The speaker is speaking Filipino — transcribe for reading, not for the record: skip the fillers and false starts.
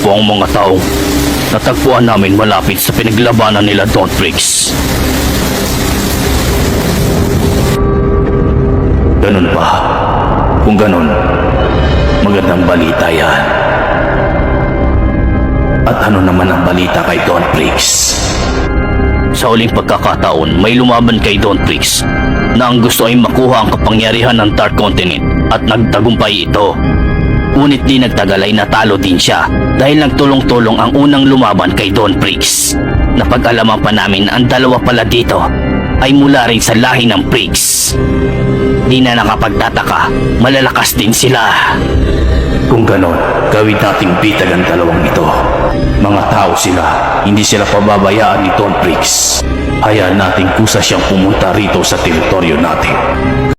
po ang mga taong natagpuan namin malapit sa pinaglabanan nila Don Pricks. Ganun ba? Kung ganun, magandang balita yan. At ano naman ang balita kay Don Pricks? Sa uling pagkakataon, may lumaban kay Don Pricks na ang gusto ay makuha ang kapangyarihan ng Dark Continent at nagtagumpay ito. Ngunit di nagtagal ay natalo din siya dahil nagtulong-tulong ang unang lumaban kay Don Pricks. Napag-alaman pa namin ang dalawa pala dito ay mula rin sa lahi ng Pricks. Di na nakapagtataka, malalakas din sila. Kung ganon, gawin nating bitag ang dalawang ito. Mga tao sila, hindi sila pababayaan ni Don Pricks. Hayaan nating kusa siyang pumunta rito sa teritoryo natin.